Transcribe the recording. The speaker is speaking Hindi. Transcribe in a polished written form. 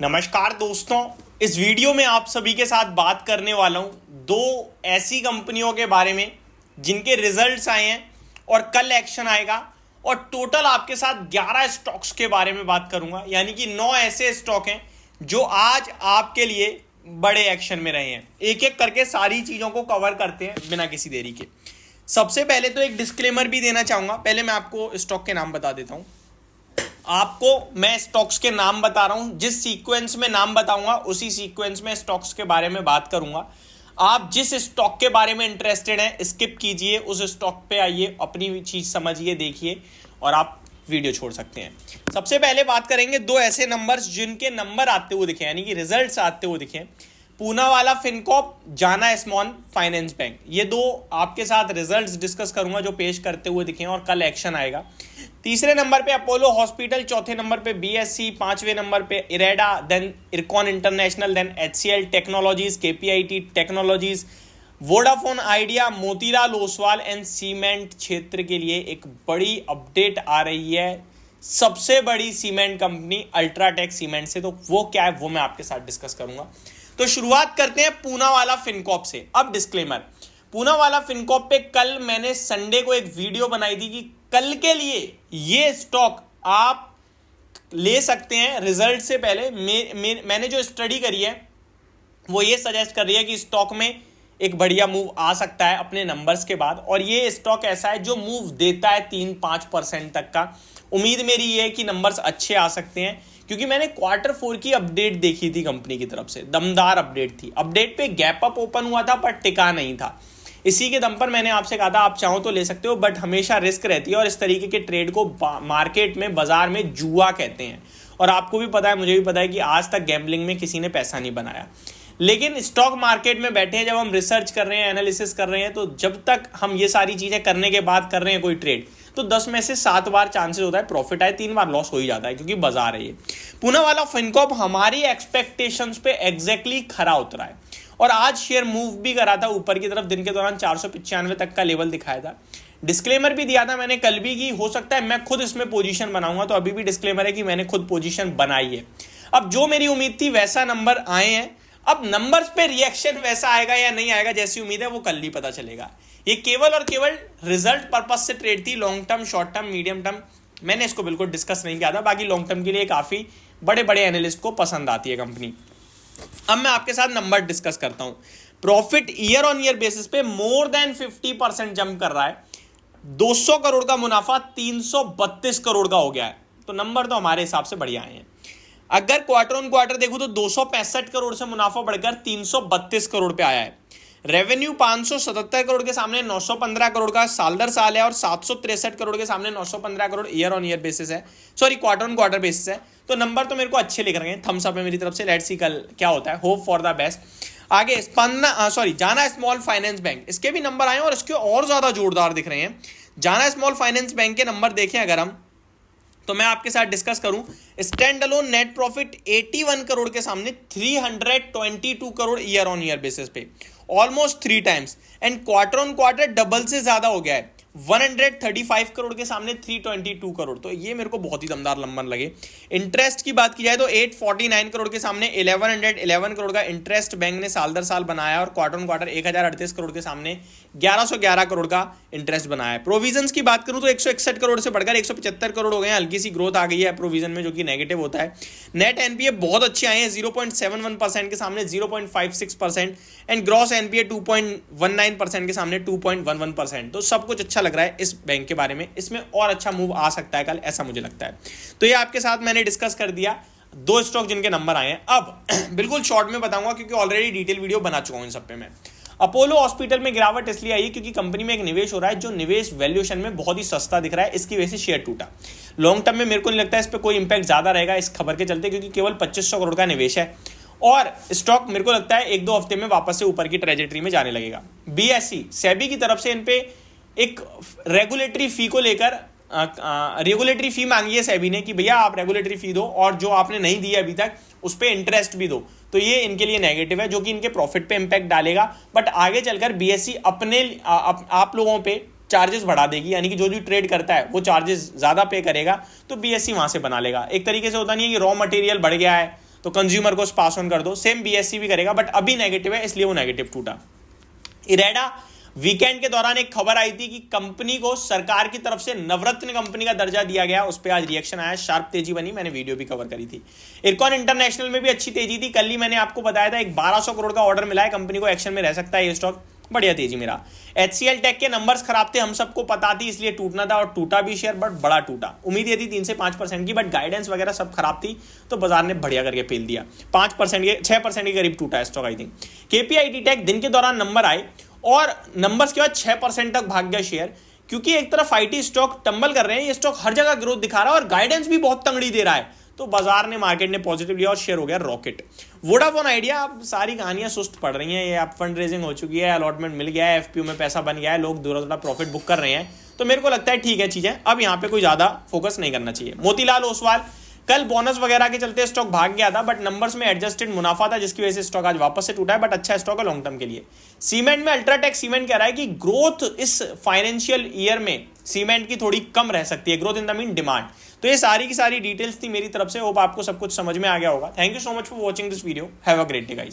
नमस्कार दोस्तों, इस वीडियो में आप सभी के साथ बात करने वाला हूं दो ऐसी कंपनियों के बारे में जिनके रिजल्ट्स आए हैं और कल एक्शन आएगा। और टोटल आपके साथ 11 स्टॉक्स के बारे में बात करूंगा, यानी कि 9 ऐसे स्टॉक हैं जो आज आपके लिए बड़े एक्शन में रहे हैं। एक एक करके सारी चीज़ों को कवर करते हैं बिना किसी देरी के। सबसे पहले तो एक डिस्क्लेमर भी देना चाहूँगा। पहले मैं आपको स्टॉक के नाम बता देता हूँ। आपको मैं स्टॉक्स के नाम बता रहा हूं, जिस सीक्वेंस में नाम बताऊंगा उसी सीक्वेंस में स्टॉक्स के बारे में बात करूंगा। आप जिस स्टॉक के बारे में इंटरेस्टेड हैं स्किप कीजिए, उस स्टॉक पे आइए, अपनी चीज समझिए, देखिए और आप वीडियो छोड़ सकते हैं। सबसे पहले बात करेंगे दो ऐसे नंबर्स जिनके नंबर आते हुए दिखे, यानी कि रिजल्ट्स आते हुए दिखे। पूनावाला फिनकॉर्प, जाना स्मॉल फाइनेंस बैंक, ये दो आपके साथ रिजल्ट्स डिस्कस करूंगा जो पेश करते हुए दिखे और कल एक्शन आएगा। तीसरे नंबर पे अपोलो हॉस्पिटल, चौथे नंबर पे बीएससी, पांचवें नंबर पे IREDA, then IRCON international, then HCL technologies, KPIT technologies, Vodafone Idea, Motilal Oswal and cement क्षेत्र के लिए एक बड़ी अपडेट आ रही है। सबसे बड़ी सीमेंट कंपनी अल्ट्राटेक सीमेंट से, तो वो क्या है वो मैं आपके साथ डिस्कस करूंगा। तो शुरुआत करते हैं पूनावाला फिनकॉर्प से। अब डिस्क्लेमर, पूनावाला फिनकॉर्प पे कल मैंने संडे को एक वीडियो बनाई थी कि कल के लिए ये स्टॉक आप ले सकते हैं रिजल्ट से पहले। मैंने जो स्टडी करी है वो ये सजेस्ट कर रही है कि स्टॉक में एक बढ़िया मूव आ सकता है अपने नंबर्स के बाद, और ये स्टॉक ऐसा है जो मूव देता है 3-5% तक का। उम्मीद मेरी ये है कि नंबर्स अच्छे आ सकते हैं, क्योंकि मैंने Q4 की अपडेट देखी थी कंपनी की तरफ से, दमदार अपडेट थी। अपडेट पे गैप अप ओपन हुआ था पर टिका नहीं था। इसी के दम पर मैंने आपसे कहा था आप चाहो तो ले सकते हो, बट हमेशा रिस्क रहती है और इस तरीके के ट्रेड को मार्केट में, बाजार में जुआ कहते हैं। और आपको भी पता है, मुझे भी पता है कि आज तक गैम्बलिंग में किसी ने पैसा नहीं बनाया। लेकिन स्टॉक मार्केट में बैठे हैं, जब हम रिसर्च कर रहे हैं, एनालिसिस कर रहे हैं, तो जब तक हम ये सारी चीजें करने के बाद कर रहे हैं कोई ट्रेड, तो 10 में से 7 बार चांसेस होता है प्रॉफिट आए, 3 बार लॉस हो ही जाता है, क्योंकि बाजार है ये। पूनावाला फिनकॉर्प हमारी एक्सपेक्टेशंस पे एग्जैक्टली खरा उतरा है और आज शेयर मूव भी करा था ऊपर की तरफ। दिन के दौरान 495 तक का लेवल दिखाया था। डिस्क्लेमर भी दिया था मैंने कल भी कि हो सकता है मैं खुद इसमें पोजीशन बनाऊंगा, तो अभी भी डिस्क्लेमर है कि मैंने खुद पोजीशन बनाई है। अब जो मेरी उम्मीद थी वैसा नंबर आए हैं। अब नंबर्स पे रिएक्शन वैसा आएगा या नहीं आएगा, जैसी उम्मीद है वो कल ही पता चलेगा। ये केवल और केवल रिजल्ट पर्पस से ट्रेड थी। Long term, short term, medium term मैंने इसको बिल्कुल डिस्कस नहीं किया था। बाकी लॉन्ग टर्म के लिए काफी बड़े बड़े एनालिस्ट को पसंद आती है कंपनी। अब मैं आपके साथ नंबर डिस्कस करता हूं। Profit year on year basis पे मोर देन 50% जंप कर रहा है। 200 करोड़ का मुनाफा 332 करोड़ का हो गया है, तो नंबर तो हमारे हिसाब से बढ़िया आए हैं। अगर क्वार्टर ऑन क्वार्टर देखूं तो 265 करोड़ से मुनाफा बढ़कर 332 करोड़ पे आया है। रेवेन्यू 577 करोड़ के सामने 915 करोड़ का साल दर साल है, और 763 करोड़ के सामने 915 crore year on year basis है, sorry quarter on quarter basis है। तो नंबर तो मेरे को अच्छे लिख रहे हैं, थम्स अप है मेरी तरफ से। लेट्स सी कल क्या होता है, होप फॉर द बेस्ट। आगे जाना स्मॉल फाइनेंस बैंक, इसके भी नंबर आए और इसके और ज्यादा जोरदार दिख रहे हैं। जाना स्मॉल फाइनेंस बैंक के नंबर देखें अगर हम, तो मैं आपके साथ डिस्कस करूं, standalone net profit 81 crore के सामने 322 crore year on year basis पे, almost 3 times. And quarter on quarter double से ज्यादा हो गया है, 135 करोड़ के सामने 322 करोड़। तो ये मेरे को बहुत ही दमदार नंबर लगे। इंटरेस्ट की बात की जाए तो 849 करोड़ के सामने 1111 करोड़ का इंटरेस्ट बैंक ने साल दर साल बनाया, और क्वार्टर ऑन क्वार्टर 1038 करोड़ के सामने 1111 करोड़ का इंटरेस्ट बनाया है। प्रोविजंस की बात करूं तो 161 करोड़ से बढ़कर 175 करोड़ हो गए हैं। हल्की सी ग्रोथ आ गई है प्रोविजन में, जो कि नेगेटिव होता है। नेट एनपीए बहुत अच्छे आए हैं, 0.71% के सामने 0.56%, एंड ग्रॉस एनपीए 2.19% के सामने 2.11%। तो सब कुछ अच्छा लग रहा है इस बैंक के बारे में। इसमें और अच्छा मूव आ सकता है कल, ऐसा मुझे लगता है। तो ये आपके साथ मैंने डिस्कस कर दिया दो स्टॉक जिनके नंबर आए हैं। अब बिल्कुल शॉर्ट में बताऊंगा, क्योंकि ऑलरेडी डिटेल वीडियो बना चुका हूं इन सब पे मैं। अपोलो हॉस्पिटल में गिरावट इसलिए आई क्योंकि कंपनी में एक निवेश हो रहा है जो निवेश वैल्यूएशन में बहुत ही सस्ता दिख रहा है, इसकी वजह से शेयर टूटा। लॉन्ग टर्म में मेरे को नहीं लगता है इस पर कोई इंपैक्ट ज्यादा रहेगा इस खबर के चलते, क्योंकि केवल 2500 करोड़ का निवेश है, और स्टॉक मेरे को लगता है 1-2 हफ्ते में वापस से ऊपर की ट्रेजेक्टरी में जाने लगेगा। बीएससी सेबी की तरफ से इन पे एक रेगुलेटरी फी को लेकर रेगुलेटरी फी मांगी है सेबी ने कि भैया आप रेगुलेटरी फी दो, और जो आपने नहीं दी है अभी तक उस पर इंटरेस्ट भी दो। तो ये इनके लिए नेगेटिव है, जो कि इनके प्रॉफिट पे इंपैक्ट डालेगा। बट आगे चलकर बीएससी अपने आप लोगों पे चार्जेस बढ़ा देगी, यानी कि जो भी ट्रेड करता है वो चार्जेस ज्यादा पे करेगा, तो बीएससी वहां से बना लेगा। एक तरीके से होता नहीं है कि रॉ मटेरियल बढ़ गया है तो कंज्यूमर को पास ऑन कर दो। सेम बीएससी भी करेगा, बट अभी नेगेटिव है इसलिए वो नेगेटिव टूटा। इरेडा, वीकेंड के दौरान एक खबर आई थी कि कंपनी को सरकार की तरफ से नवरत्न कंपनी का दर्जा दिया गया, उस पर आज रिएक्शन आया, शार्प तेजी बनी, मैंने वीडियो भी कवर करी थी। इरकॉन इंटरनेशनल में भी अच्छी तेजी थी, कल ही मैंने आपको बताया था एक 1200 करोड़ का ऑर्डर मिला है कंपनी को, एक्शन में रह सकता है ये स्टॉक, बढ़िया तेजी मेरा। HCL टेक के नंबर्स खराब थे, हम सबको पता थी, इसलिए टूटना था और टूटा भी शेयर, बट बड़ा टूटा। उम्मीद ये थी 3 से 5% की, बट गाइडेंस वगैरह सब खराब थी तो बाजार ने बढ़िया करके फेल दिया। 5% के 6% के करीब टूटा है stock I think. KPIT tech दिन के दौरान नंबर आए और नंबर्स के बाद 6% तक भाग गया शेयर, क्योंकि एक तरफ IT स्टॉक टंबल कर रहे हैं, ये स्टॉक हर जगह ग्रोथ दिखा रहा है और गाइडेंस भी बहुत तंगड़ी दे रहा है, तो बाजार ने, मार्केट ने पॉजिटिव लिया और शेयर हो गया रॉकेट। वोडाफोन आइडिया, अब सारी कहानियां सुस्त पड़ रही हैं, ये अब फंड रेजिंग हो चुकी है, अलॉटमेंट मिल गया है, FPO में पैसा बन गया है, लोग थोड़ा प्रॉफिट बुक कर रहे हैं, तो मेरे को लगता है ठीक है चीजें, अब यहाँ पे कोई ज्यादा फोकस नहीं करना चाहिए। मोतीलाल ओसवाल, कल बोनस वगैरह के चलते स्टॉक भाग गया था, बट नंबर्स में एडजस्टेड मुनाफा था, जिसकी वजह से स्टॉक आज वापस से टूटा है, बट अच्छा स्टॉक है लॉन्ग टर्म के लिए। सीमेंट में अल्ट्राटेक सीमेंट कह रहा है कि ग्रोथ इस फाइनेंशियल ईयर में सीमेंट की थोड़ी कम रह सकती है, growth in the mean demand. तो ये सारी की सारी डिटेल्स थी मेरी तरफ से, होप आपको सब कुछ समझ में आ गया होगा। Thank you so much for watching this video, have a great day guys.